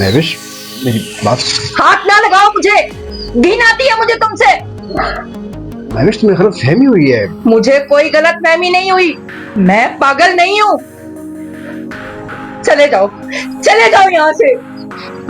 महविश, मेरी बात। हाथ ना लगाओ मुझे, घिन आती है मुझे तुमसे। महविश, तुम्हें गलत फहमी हुई है। मुझे कोई गलत फहमी नहीं हुई, मैं पागल नहीं हूँ। चले जाओ यहाँ से।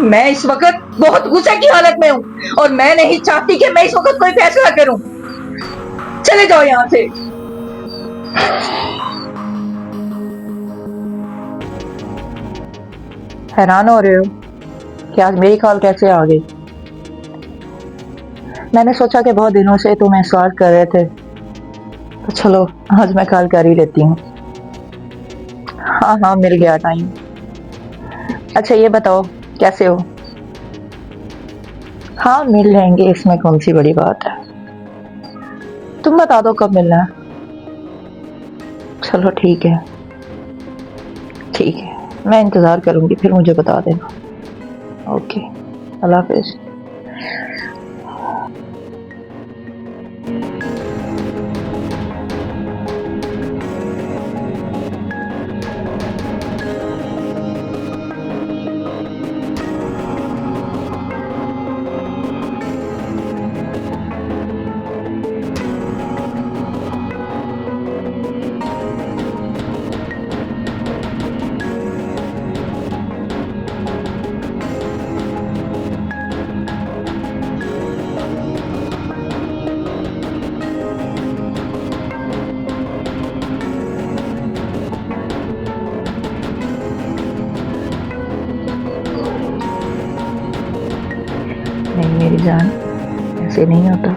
मैं इस वक्त बहुत गुस्से की हालत में हूँ और मैं नहीं चाहती कि मैं इस वक्त कोई फैसला करूं। चले जाओ यहाँ से। हैरान हो रहे हो कि आज मेरी कॉल कैसे आ गई? मैंने सोचा कि बहुत दिनों से तुम सवाल कर रहे थे, तो चलो आज मैं कॉल कर ही लेती हूँ। हाँ, मिल गया टाइम। अच्छा ये बताओ कैसे हो? हाँ मिल लेंगे, इसमें कौन सी बड़ी बात है। तुम बता दो कब मिलना है। चलो ठीक है, मैं इंतज़ार करूंगी, फिर मुझे बता देना। ओके, अल्लाह हाफिज। नहीं मेरी जान, ऐसे नहीं होता।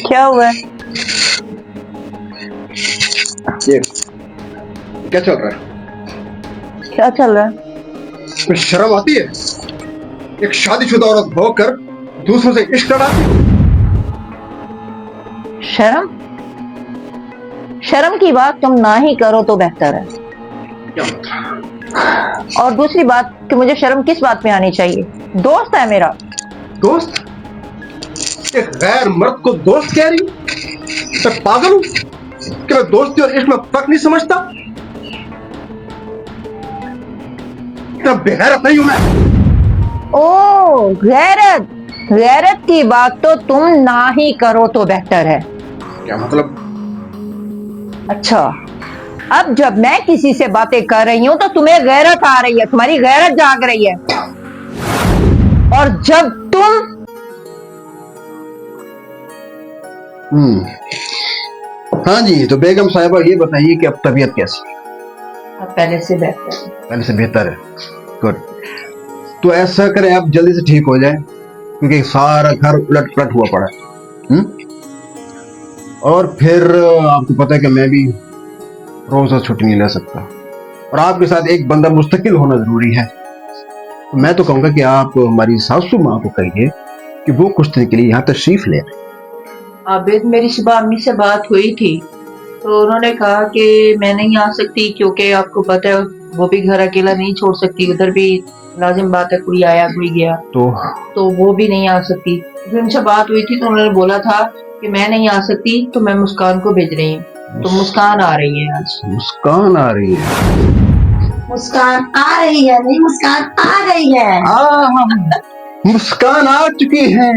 क्या हुआ है? ये क्या चल रहा है? क्या चल रहा है? कुछ शर्म आती है? एक शादीशुदा औरत होकर दूसरों से इश्क लड़ाती हो? शर्म की बात तुम ना ही करो तो बेहतर है। क्या मतलब? और दूसरी बात कि मुझे शर्म किस बात में आनी चाहिए? दोस्त है मेरा। दोस्त? एक गैर मर्द को दोस्त कह रही हूँ? मैं पागल हूँ कि मैं दोस्ती और इश्क में फर्क नहीं समझता? इतना बेगैरत नहीं हूं मैं। ओ गैरत की बात तो तुम ना ही करो तो बेहतर है। क्या मतलब? अच्छा, अब जब मैं किसी से बातें कर रही हूं तो तुम्हें गैरत आ रही है, तुम्हारी गैरत जाग रही है। और जब तुम हाँ जी, तो बेगम साहिबा ये बताइए कि अब तबीयत कैसी है? अब पहले से बेहतर है। पहले से बेहतर है। गुड। तो ऐसा करें, आप जल्दी से ठीक हो जाए, क्योंकि सारा घर उलट पलट हुआ पड़ा है। और फिर आपको पता है कि मैं भी रोज छुट्टी नहीं ले सकता, और आपके साथ एक बंदा मुस्तकिल होना जरूरी है। तो मैं तो कहूंगा कि आप हमारी सासू माँ को कहिए कि वो कुछ दिन के लिए यहाँ तशरीफ ले। आबिद, मेरी सुबह अम्मी से बात हुई थी, तो उन्होंने कहा कि मैं नहीं आ सकती, क्योंकि आपको पता है वो भी घर अकेला नहीं छोड़ सकती, उधर भी लाजिम बात है, कोई आया कोई गया, तो वो भी नहीं आ सकती। फिर उनसे बात हुई थी तो उन्होंने बोला था कि मैं नहीं आ सकती, तो मैं मुस्कान को भेज रही हूँ। तो मुस्कान आ रही है आज। मुस्कान आ रही है? मुस्कान आ रही है, नहीं मुस्कान आ गई है। मुस्कान आ चुकी है।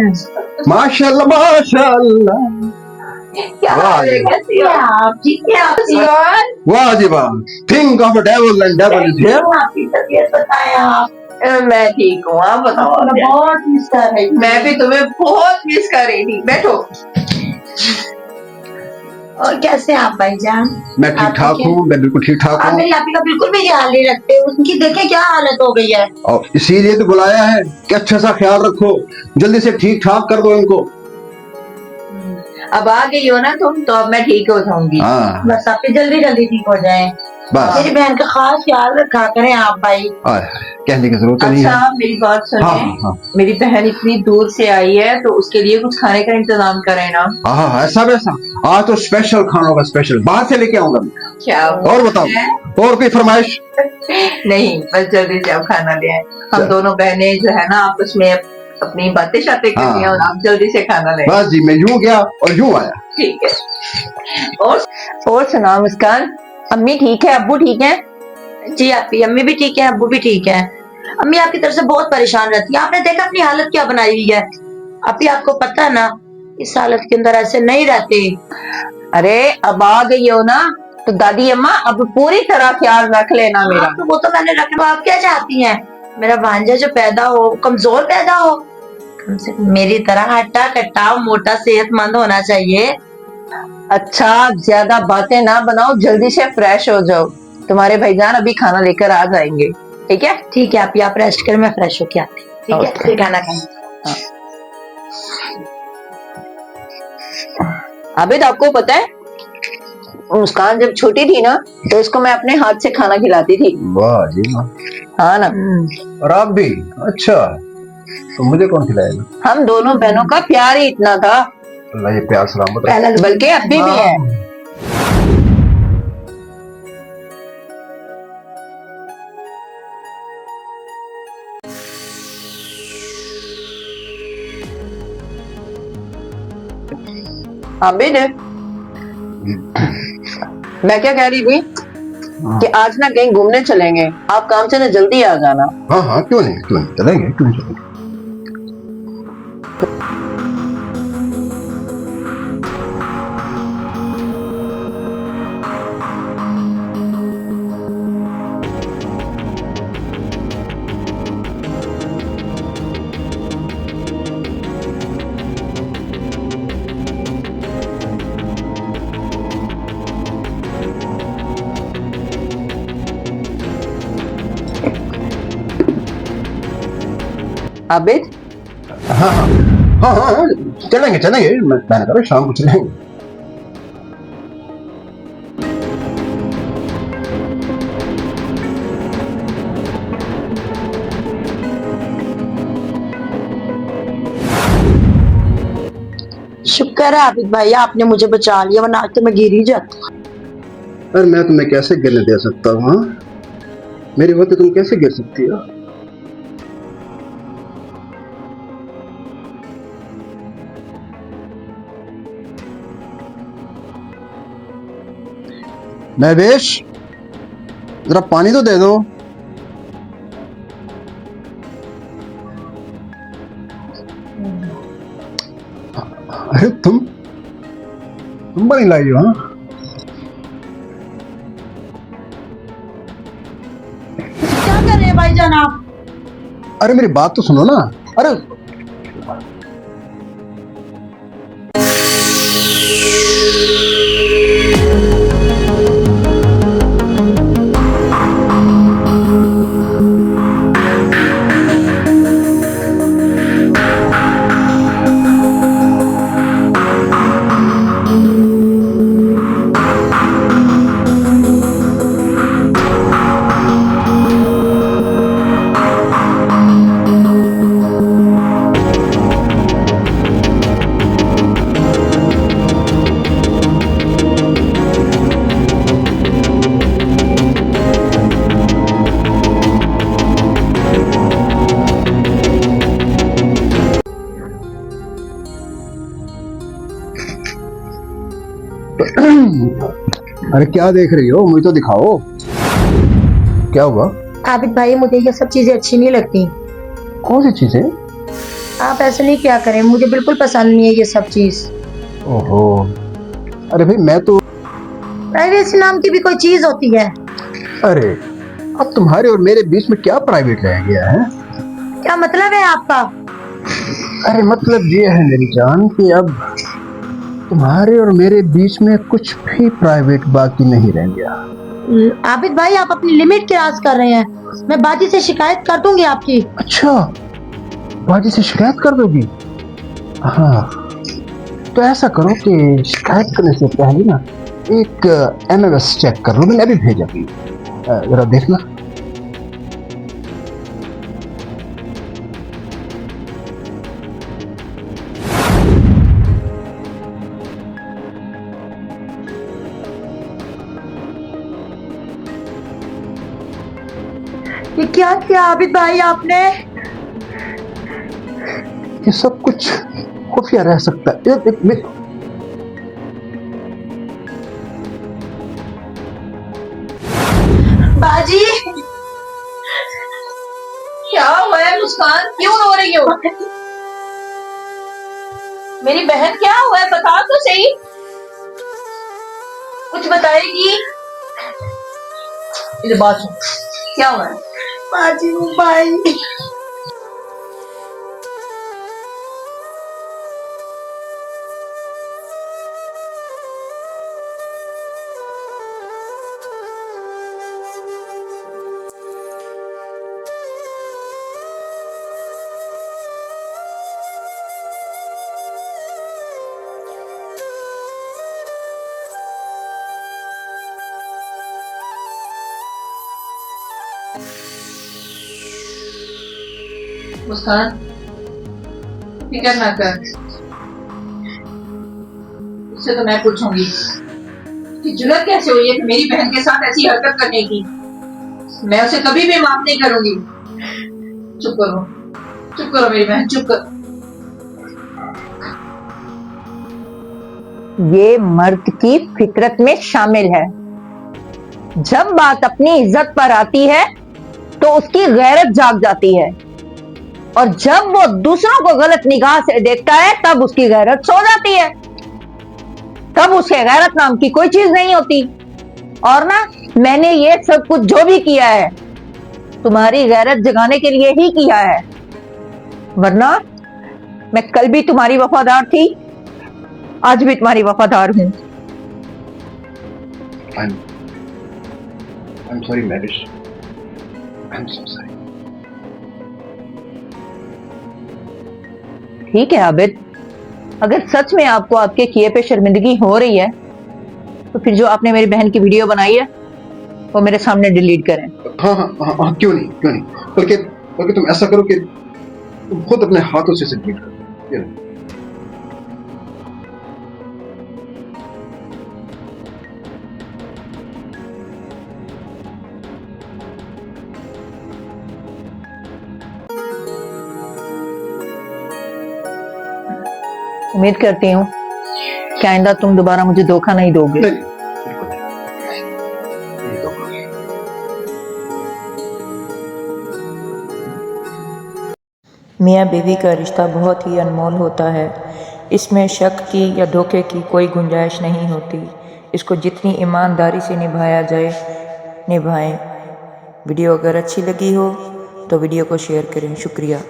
माशाल्लाह माशाल्लाह। क्या वाह हाल है, जी। कैसी हो आप? ठीक है आप? और वाह जी वाह, think of a devil and devil is here. आपकी तबीयत बताएं आप। मैं ठीक हूँ, आप बताओ। मैं बहुत मिस कर रही थी। मैं भी तुम्हें बहुत मिस कर रही थी। बैठो। और कैसे आप भाईजान? मैं ठीक ठाक हूँ, मैं बिल्कुल ठीक ठाक आप हूँ। मेरी आपी का बिल्कुल भी ख्याल नहीं रखते, उनकी देखें क्या हालत हो गई है। और इसीलिए तो बुलाया है कि अच्छा सा ख्याल रखो, जल्दी से ठीक ठाक कर दो इनको। अब आ गई हो ना तुम, तो अब मैं ठीक हो जाऊंगी। हाँ बस आप ही जल्दी जल्दी ठीक हो जाएं। बस, मेरी बहन का खास ख्याल रखा करें आप भाई। आय, कहने की जरूरत नहीं अच्छा है। मेरी बात सुनिए। हाँ हाँ मेरी बहन इतनी दूर से आई है, तो उसके लिए कुछ खाने का इंतजाम करें ना। हाँ हाँ, ऐसा वैसा आज तो स्पेशल खाना होगा, स्पेशल बाहर से लेके आऊंगा मैं। क्या और बताओ, है? और कोई फरमाइश? नहीं, बस जल्दी से आप खाना ले आए। हम चल। दोनों बहनें जो है ना आपस में अपनी बातें शातें कर रही हैं, हाँ। और आप जल्दी से खाना ले आए। बस जी, मैं यूं गया और यूं आया। ठीक है। और सुना मुस्कान, अम्मी ठीक है, अब्बू ठीक है? जी आपी, अम्मी भी ठीक है, अब्बू भी ठीक है। अम्मी आपकी तरफ से बहुत परेशान रहती है, आपने देखा अपनी हालत क्या बनाई हुई है। आपी आपको पता है ना, इस हालत के अंदर ऐसे नहीं रहते। अरे अब आ गई हो ना, तो दादी अम्मा अब पूरी तरह ख्याल रख लेना मेरा। हाँ, तो वो तो मैंने रखा। आप क्या चाहती हैं, मेरा भांजा जो पैदा हो कमजोर पैदा हो? कम से कम मेरी तरह हट्टा कट्टा मोटा सेहतमंद होना चाहिए। अच्छा ज्यादा बातें ना बनाओ, जल्दी से फ्रेश हो जाओ। तुम्हारे भाईजान अभी खाना लेकर आ जाएंगे, ठीक है? ठीक है आप रेस्ट करें, मैं फ्रेश होके आती हूँ। ठीक है, Okay. फिर खाना खाएं। आबिद आपको पता है, मुस्कान जब छोटी थी ना, तो इसको मैं अपने हाथ से खाना खिलाती थी। वाह जी वाह, हाँ ना। और आप भी? अच्छा, तो मुझे कौन खिलाएगा? हम दोनों बहनों का प्यार ही इतना था, अल्लाह ये प्यार सलामत रखे। पहले बल्कि अभी भी है। आबिद, मैं क्या कह रही थी कि आज ना कहीं घूमने चलेंगे, आप काम से ना जल्दी आ जाना। हाँ हाँ, क्यों नहीं चलेंगे, क्यों नहीं चलेंगे। आबिद, हाँ हाँ हाँ हाँ हाँ, चलेंगे चलेंगे, मैंने कहा शाम को चलेंगे। शुक्र है आबिद भाई आपने मुझे बचा लिया, वरना आज तो मैं गिर ही जाती। अरे मैं तुम्हें कैसे गिरने दे सकता हूँ? हाँ? मेरी होते तुम कैसे गिर सकती हो? महवेश, जरा पानी तो दे दो। अरे तुम बनी लाई हो? हाँ, क्या कर रहे हैं भाईजान आप? अरे मेरी बात तो सुनो ना। अरे अरे क्या देख रही हो, मुझे तो दिखाओ, क्या हुआ? आबिद भाई मुझे ये सब चीजें अच्छी नहीं लगती। कौन सी चीजें? आप ऐसे नहीं क्या करें, मुझे बिल्कुल पसंद नहीं है ये सब चीज। ओहो, अरे भाई मैं तो, प्राइवेसी नाम की भी कोई चीज होती है? अरे अब तुम्हारे और मेरे बीच में क्या प्राइवेट रह गया है? क्या मतलब है आपका? अरे मतलब ये है मेरी जान कि अब तुम्हारे और मेरे बीच में कुछ भी प्राइवेट बाकी नहीं रह गया। आबिद भाई, आप अपनी लिमिट क्रॉस कर रहे हैं। मैं बाजी से शिकायत कर दूंगी आपकी। अच्छा, बाजी से शिकायत कर दोगी? हाँ, तो ऐसा करो कि शिकायत करने से पहले ना एक MMS चेक कर लो, मैंने अभी भेजा भी, जरा देखना। ये क्या किया आबिद भाई आपने? ये सब कुछ खुफिया रह सकता है। बाजी, क्या हुआ है मुस्कान, क्यों रो रही हो? मेरी बहन क्या हुआ है, बता तो सही। कुछ बताएगी? इधर बात सुन, क्या हुआ है? बाजी भाई, मुस्कान, फिक्र ना कर, उससे तो मैं पूछूंगी कि जुर्रत कैसे हुई है कि मेरी बहन के साथ ऐसी हरकत करने की। मैं उसे कभी भी माफ नहीं करूंगी। चुप करो मेरी बहन, चुप करो। ये मर्द की फितरत में शामिल है। जब बात अपनी इज्जत पर आती है तो उसकी गैरत जाग जाती है, और जब वो दूसरों को गलत निगाह से देखता है तब उसकी गैरत सो जाती है। तब उसे गैरत नाम की कोई चीज नहीं होती। और ना, मैंने ये सब कुछ जो भी किया है तुम्हारी गैरत जगाने के लिए ही किया है, वरना मैं कल भी तुम्हारी वफादार थी, आज भी तुम्हारी वफादार हूं। I'm sorry, Marish. I'm so sorry. ठीक है आबिद, अगर सच में आपको आपके किए पे शर्मिंदगी हो रही है तो फिर जो आपने मेरी बहन की वीडियो बनाई है वो मेरे सामने डिलीट करें। हाँ हाँ हाँ हाँ, क्यों नहीं, बल्कि तुम ऐसा करो कि तुम खुद अपने हाथों से डिलीट करो। ये लो। उम्मीद करती हूँ कि आइंदा तुम दोबारा मुझे धोखा नहीं दोगे। नहीं, बिल्कुल नहीं। ये तो मियाँ बीवी का रिश्ता बहुत ही अनमोल होता है। इसमें शक की या धोखे की कोई गुंजाइश नहीं होती। इसको जितनी ईमानदारी से निभाया जाए, निभाएं। वीडियो अगर अच्छी लगी हो तो वीडियो को शेयर करें। शुक्रिया।